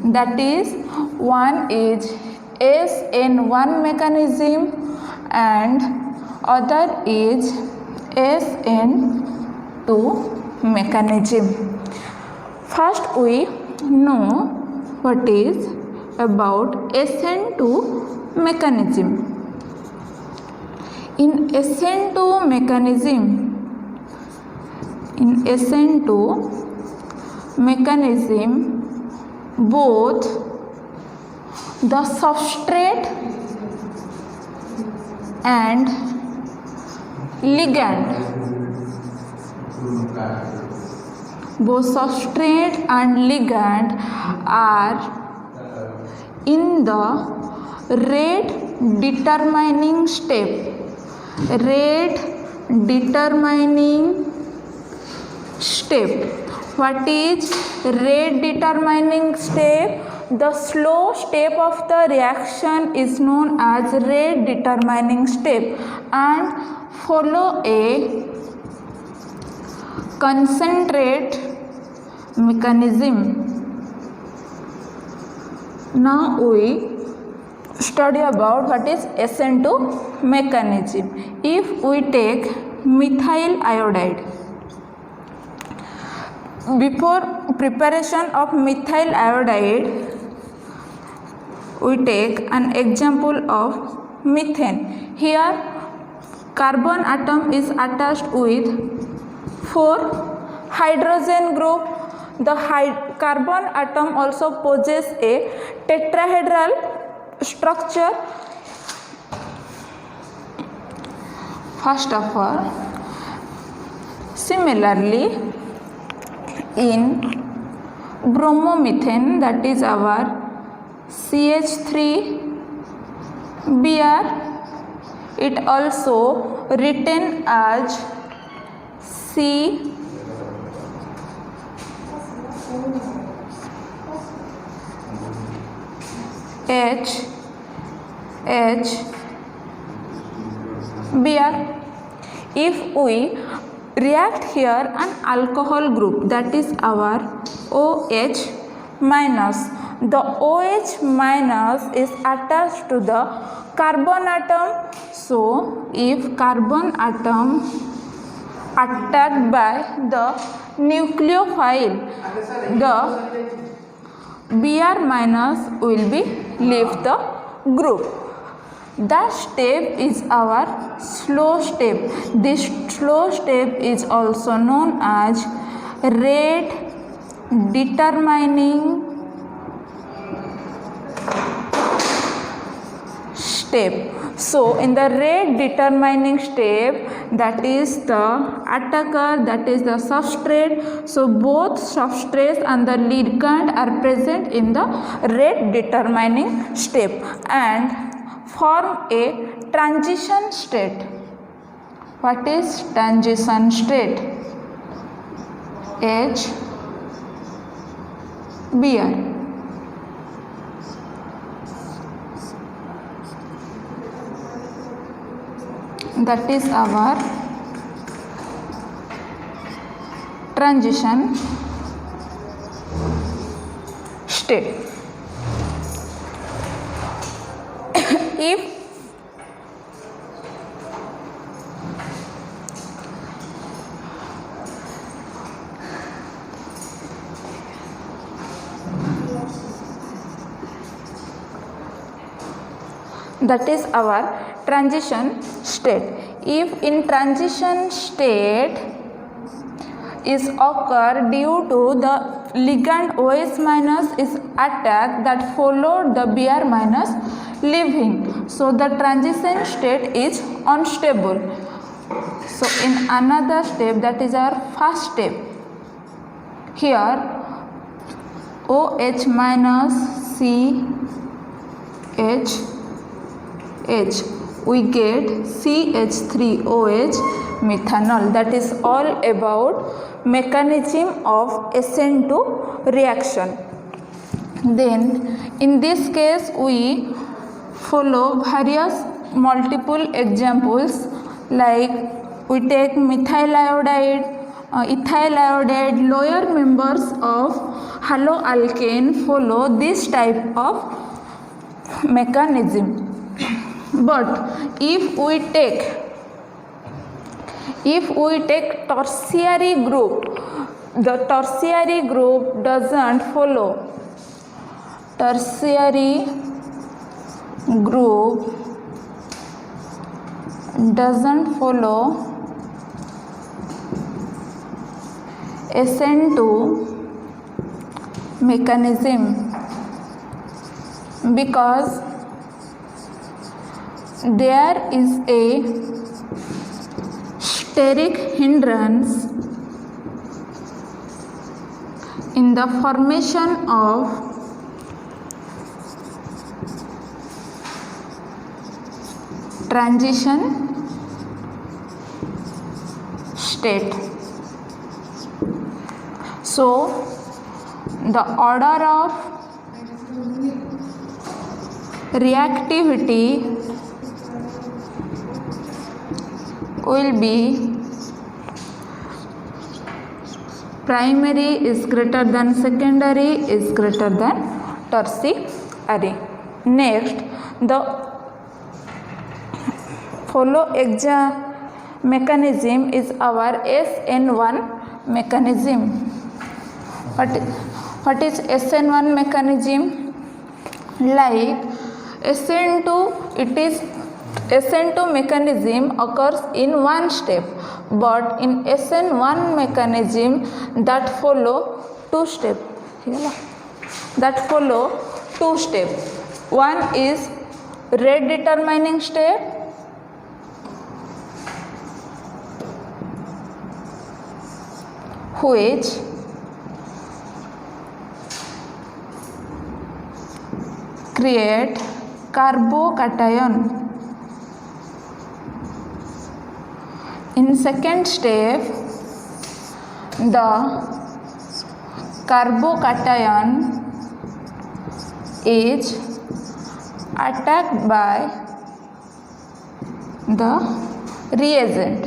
that is one is SN1 mechanism and other is SN2 mechanism. First we know what is about SN2 mechanism. In SN2 mechanism, both the substrate and ligand, are in the rate determining step. What is rate determining step? The slow step of the reaction is known as rate determining step and follow a concentrate mechanism. Now we study about what is SN2 mechanism. If we take methyl iodide, before preparation of methyl iodide, we take an example of methane. Here carbon atom is attached with 4 hydrogen group. The carbon atom also possesses a tetrahedral structure. First of all, similarly in bromomethane, that is our CH3Br, it also written as CHHBr. If we react here an alcohol group, that is our OH minus. The OH minus is attached to the carbon atom. So if carbon atom attacked by the nucleophile, the Br minus will be leave the group. That step is our slow step. This slow step is also known as rate determining step. So in the rate determining step, that is the attacker, that is the substrate. So both substrates and the ligand are present in the rate determining step and form a transition state. What is transition state? HBr. That is our transition state. If that is our transition state. If in transition state is occur due to the ligand OH minus is attacked, that followed the Br minus leaving. So the transition state is unstable. So in another step, that is our first step. Here OH minus CH, we get CH3OH methanol. That is all about mechanism of SN2 reaction. Then in this case we follow various multiple examples, like we take methyl iodide, ethyl iodide, lower members of haloalkane follow this type of mechanism. But if we take tertiary group, the tertiary group doesn't follow. Tertiary group doesn't follow SN2 mechanism because there is a steric hindrance in the formation of transition state. So the order of reactivity will be primary is greater than secondary is greater than tertiary. Next, the follow mechanism is our SN1 mechanism. What is SN1 mechanism? Like SN2, it is SN2 mechanism occurs in one step, but in SN1 mechanism that follow two step. One is rate determining step, which create carbocation. In second step, the carbocation is attacked by the reagent.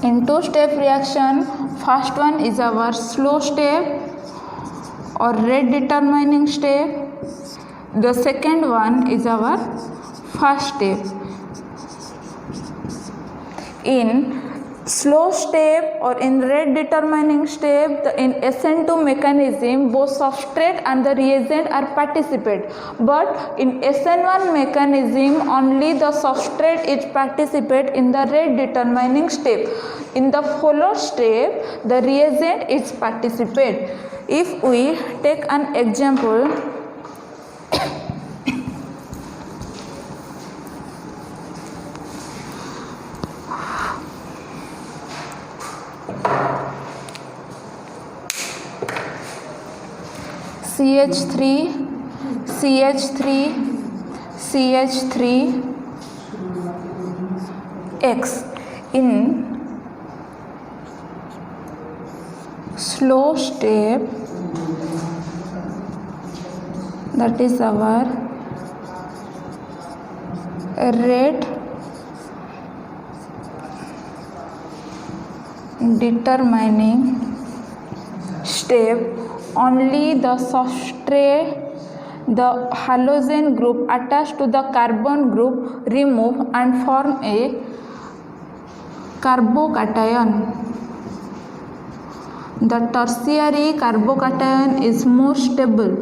In two-step reaction, first one is our slow step or rate determining step. The second one is our fast step. In slow step or in rate determining step, in SN2 mechanism, both substrate and the reagent are participate. But in SN1 mechanism, only the substrate is participate in the rate determining step. In the follow step, the reagent is participate. If we take an example, CH3X. In slow step, that is our rate determining step, only the substrate, the halogen group attached to the carbon group remove and form a carbocation. The tertiary carbocation is more stable.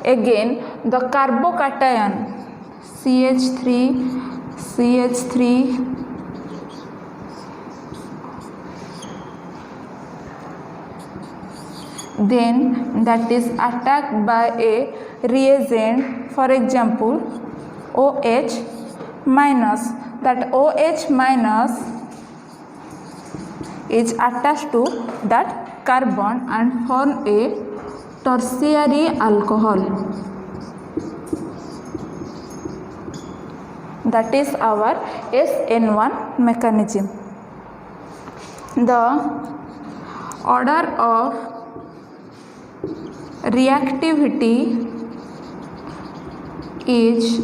Again, the carbocation CH3, then that is attacked by a reagent, for example OH minus. That OH minus is attached to that carbon and form a tertiary alcohol. That is our SN1 mechanism. The order of reactivity is